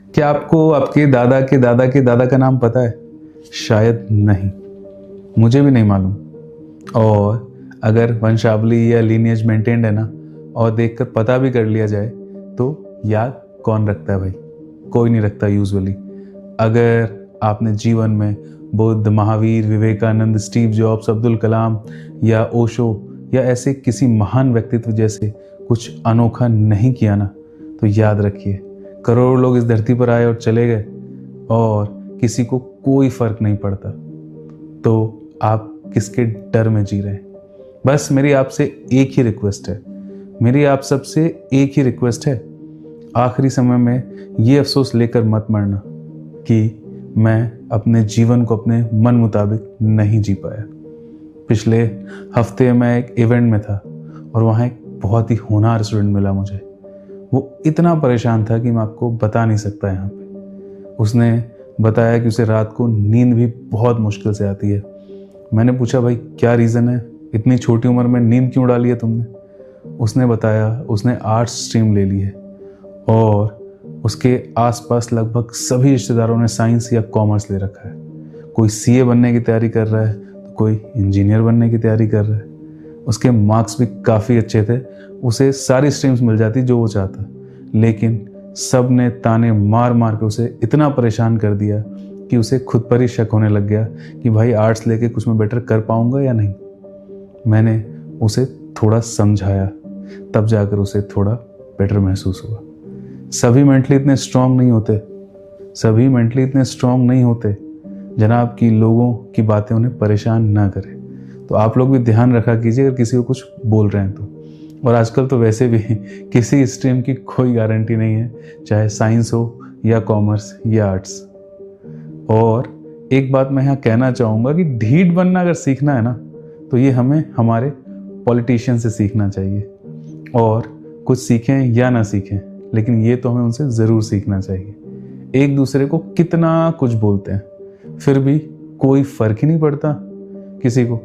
क्या आपको आपके दादा के दादा के दादा का नाम पता है? शायद नहीं, मुझे भी नहीं मालूम। और अगर वंशावली या लीनिएज मेंटेन्ड है ना, और देखकर पता भी कर लिया जाए, तो याद कौन रखता है भाई? कोई नहीं रखता यूजुअली। अगर आपने जीवन में बुद्ध, महावीर, विवेकानंद, स्टीव जॉब्स, अब्दुल कलाम या ओशो या ऐसे किसी महान व्यक्तित्व जैसे कुछ अनोखा नहीं किया ना, तो याद रखिए, करोड़ों लोग इस धरती पर आए और चले गए और किसी को कोई फर्क नहीं पड़ता। तो आप किसके डर में जी रहे हैं? बस मेरी आपसे एक ही रिक्वेस्ट है, मेरी आप सबसे एक ही रिक्वेस्ट है, आखिरी समय में ये अफसोस लेकर मत मरना कि मैं अपने जीवन को अपने मन मुताबिक नहीं जी पाया। पिछले हफ्ते मैं एक इवेंट में था और वहाँ एक बहुत ही होनहार स्टूडेंट मिला मुझे। वो इतना परेशान था कि मैं आपको बता नहीं सकता यहाँ पे। उसने बताया कि उसे रात को नींद भी बहुत मुश्किल से आती है। मैंने पूछा, भाई क्या रीज़न है, इतनी छोटी उम्र में नींद क्यों उड़ा ली है तुमने? उसने बताया उसने आर्ट्स स्ट्रीम ले ली है और उसके आसपास लगभग सभी रिश्तेदारों ने साइंस या कॉमर्स ले रखा है। कोई सीए बनने की तैयारी कर रहा है तो कोई इंजीनियर बनने की तैयारी कर रहा है। उसके मार्क्स भी काफ़ी अच्छे थे, उसे सारी स्ट्रीम्स मिल जाती जो वो चाहता, लेकिन सब ने ताने मार मार के उसे इतना परेशान कर दिया कि उसे खुद पर ही शक होने लग गया कि भाई आर्ट्स लेके कुछ मैं बेटर कर पाऊंगा या नहीं। मैंने उसे थोड़ा समझाया, तब जाकर उसे थोड़ा बेटर महसूस हुआ। सभी मेंटली इतने स्ट्रांग नहीं होते, सभी मेंटली इतने स्ट्रांग नहीं होते जनाब कि लोगों की बातें उन्हें परेशान ना करें। तो आप लोग भी ध्यान रखा कीजिए अगर किसी को कुछ बोल रहे हैं तो। और आजकल तो वैसे भी किसी स्ट्रीम की कोई गारंटी नहीं है, चाहे साइंस हो या कॉमर्स या आर्ट्स। और एक बात मैं यहाँ कहना चाहूँगा कि ढीठ बनना अगर सीखना है ना, तो ये हमें हमारे पॉलिटिशियन से सीखना चाहिए। और कुछ सीखें या ना सीखें, लेकिन ये तो हमें उनसे ज़रूर सीखना चाहिए। एक दूसरे को कितना कुछ बोलते हैं, फिर भी कोई फ़र्क ही नहीं पड़ता किसी को।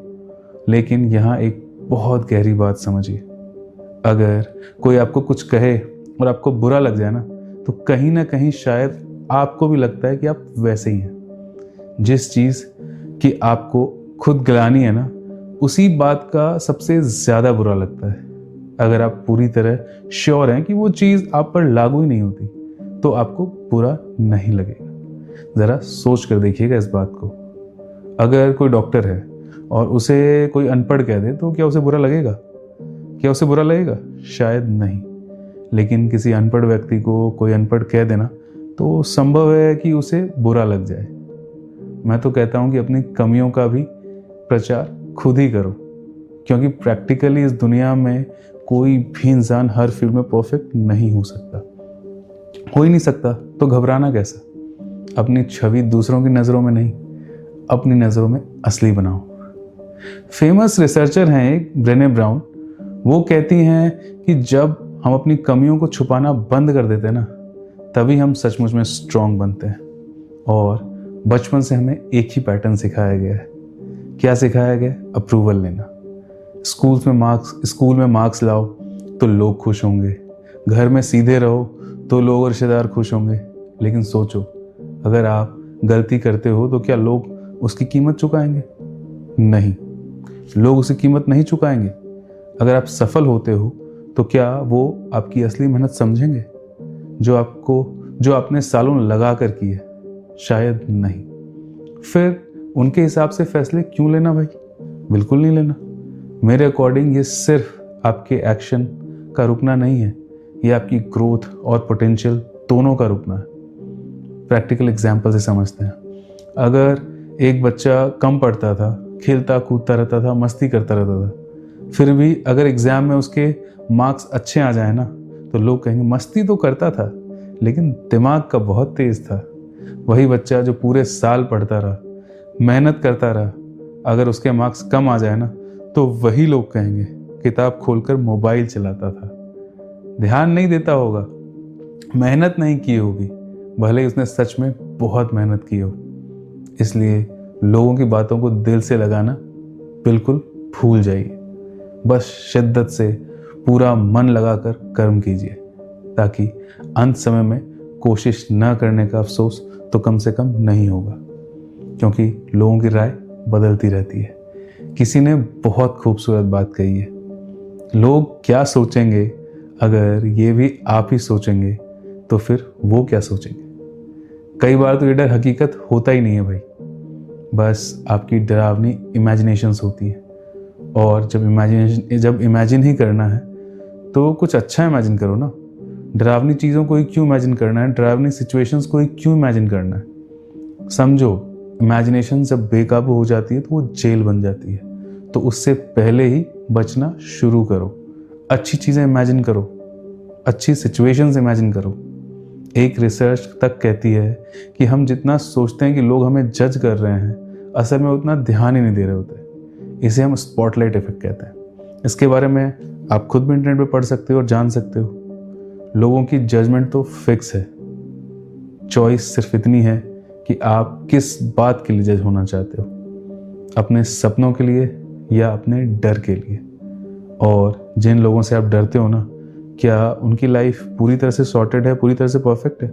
लेकिन यहाँ एक बहुत गहरी बात समझिए, अगर कोई आपको कुछ कहे और आपको बुरा लग जाए ना, तो कहीं ना कहीं शायद आपको भी लगता है कि आप वैसे ही हैं। जिस चीज़ की आपको खुद गिलानी है ना, उसी बात का सबसे ज़्यादा बुरा लगता है। अगर आप पूरी तरह श्योर हैं कि वो चीज़ आप पर लागू ही नहीं होती, तो आपको बुरा नहीं लगेगा। ज़रा सोच कर देखिएगा इस बात को। अगर कोई डॉक्टर है और उसे कोई अनपढ़ कह दे, तो क्या उसे बुरा लगेगा? क्या उसे बुरा लगेगा? शायद नहीं। लेकिन किसी अनपढ़ व्यक्ति को कोई अनपढ़ कह देना, तो संभव है कि उसे बुरा लग जाए। मैं तो कहता हूँ कि अपनी कमियों का भी प्रचार खुद ही करो, क्योंकि प्रैक्टिकली इस दुनिया में कोई भी इंसान हर फील्ड में परफेक्ट नहीं हो सकता। हो ही नहीं सकता, तो घबराना कैसा? अपनी छवि दूसरों की नज़रों में नहीं, अपनी नज़रों में असली बनाओ। फेमस रिसर्चर हैं एक ब्रेने ब्राउन, वो कहती हैं कि जब हम अपनी कमियों को छुपाना बंद कर देते हैं ना, तभी हम सचमुच में स्ट्रांग बनते हैं। और बचपन से हमें एक ही पैटर्न सिखाया गया है। क्या सिखाया गया? अप्रूवल लेना। स्कूल में मार्क्स लाओ तो लोग खुश होंगे, घर में सीधे रहो तो लोग और रिश्तेदार खुश होंगे। लेकिन सोचो, अगर आप गलती करते हो तो क्या लोग उसकी कीमत चुकाएंगे? नहीं, लोग उसकी कीमत नहीं चुकाएंगे। अगर आप सफल होते हो तो क्या वो आपकी असली मेहनत समझेंगे, जो आपने सालों लगा कर की है? शायद नहीं। फिर उनके हिसाब से फैसले क्यों लेना भाई? बिल्कुल नहीं लेना। मेरे अकॉर्डिंग ये सिर्फ आपके एक्शन का रुकना नहीं है, ये आपकी ग्रोथ और पोटेंशियल दोनों का रुकना है। प्रैक्टिकल एग्जाम्पल से समझते हैं। अगर एक बच्चा कम पढ़ता था, खेलता कूदता रहता था, मस्ती करता रहता था, फिर भी अगर एग्जाम में उसके मार्क्स अच्छे आ जाए ना, तो लोग कहेंगे मस्ती तो करता था लेकिन दिमाग का बहुत तेज था। वही बच्चा जो पूरे साल पढ़ता रहा, मेहनत करता रहा, अगर उसके मार्क्स कम आ जाए ना, तो वही लोग कहेंगे किताब खोलकर मोबाइल चलाता था, ध्यान नहीं देता होगा, मेहनत नहीं की होगी, भले ही उसने सच में बहुत मेहनत की हो। इसलिए लोगों की बातों को दिल से लगाना बिल्कुल भूल जाइए। बस शिद्दत से पूरा मन लगाकर कर्म कीजिए, ताकि अंत समय में कोशिश न करने का अफसोस तो कम से कम नहीं होगा, क्योंकि लोगों की राय बदलती रहती है। किसी ने बहुत खूबसूरत बात कही है, लोग क्या सोचेंगे अगर ये भी आप ही सोचेंगे तो फिर वो क्या सोचेंगे। कई बार तो ये डर हकीकत होता ही नहीं है भाई, बस आपकी डरावनी इमेजिनेशंस होती हैं। और जब इमेजिन ही करना है तो कुछ अच्छा इमेजिन करो ना। डरावनी चीज़ों को ही क्यों इमेजिन करना है, डरावनी सिचुएशंस को ही क्यों इमेजिन करना है। समझो, इमेजिनेशन जब बेकाबू हो जाती है तो वो जेल बन जाती है। तो उससे पहले ही बचना शुरू करो। अच्छी चीज़ें इमेजिन करो, अच्छी सिचुएशंस इमेजिन करो। एक रिसर्च तक कहती है कि हम जितना सोचते हैं कि लोग हमें जज कर रहे हैं, असल में उतना ध्यान ही नहीं दे रहे होते। इसे हम स्पॉटलाइट इफेक्ट कहते हैं। इसके बारे में आप खुद भी इंटरनेट पे पढ़ सकते हो और जान सकते हो। लोगों की जजमेंट तो फिक्स है, चॉइस सिर्फ इतनी है कि आप किस बात के लिए जज होना चाहते हो, अपने सपनों के लिए या अपने डर के लिए। और जिन लोगों से आप डरते हो ना, क्या उनकी लाइफ पूरी तरह से सॉर्टेड है, पूरी तरह से परफेक्ट है?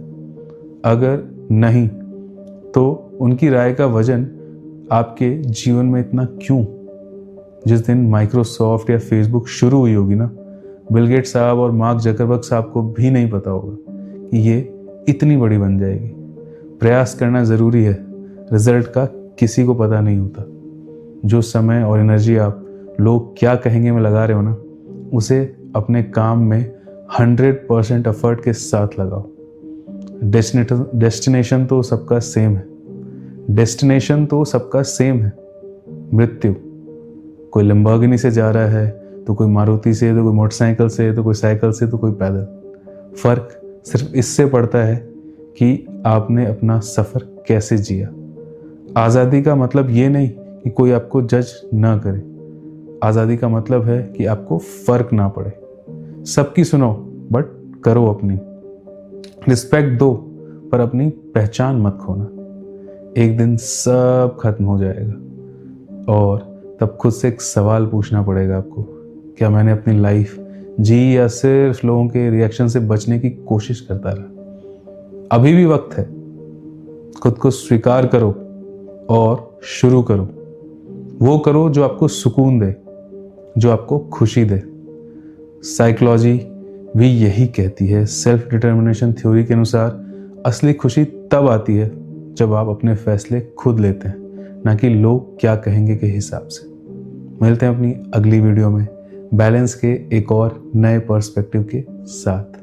अगर नहीं तो उनकी राय का वजन आपके जीवन में इतना क्यों? जिस दिन माइक्रोसॉफ्ट या फेसबुक शुरू हुई होगी ना, बिल गेट्स साहब और मार्क जकरबर्ग साहब को भी नहीं पता होगा कि ये इतनी बड़ी बन जाएगी। प्रयास करना ज़रूरी है, रिजल्ट का किसी को पता नहीं होता। जो समय और एनर्जी आप लोग क्या कहेंगे में लगा रहे हो ना, उसे अपने काम में 100% एफर्ट के साथ लगाओ। डेस्टिनेशन तो सबका सेम है, मृत्यु। कोई लंबोर्गिनी से जा रहा है तो कोई मारुति से, तो कोई मोटरसाइकिल से, तो कोई साइकिल से, तो कोई पैदल। फर्क सिर्फ इससे पड़ता है कि आपने अपना सफ़र कैसे जिया। आज़ादी का मतलब ये नहीं कि कोई आपको जज ना करे, आज़ादी का मतलब है कि आपको फ़र्क ना पड़े। सबकी सुनो बट करो अपनी, रिस्पेक्ट दो पर अपनी पहचान मत खोना। एक दिन सब खत्म हो जाएगा और तब खुद से एक सवाल पूछना पड़ेगा आपको, क्या मैंने अपनी लाइफ जी या सिर्फ लोगों के रिएक्शन से बचने की कोशिश करता रहा। अभी भी वक्त है, खुद को स्वीकार करो और शुरू करो। वो करो जो आपको सुकून दे, जो आपको खुशी दे। साइकोलॉजी भी यही कहती है, सेल्फ डिटर्मिनेशन थ्योरी के अनुसार असली खुशी तब आती है जब आप अपने फैसले खुद लेते हैं, ना कि लोग क्या कहेंगे के हिसाब से। मिलते हैं अपनी अगली वीडियो में बैलेंस के एक और नए पर्सपेक्टिव के साथ।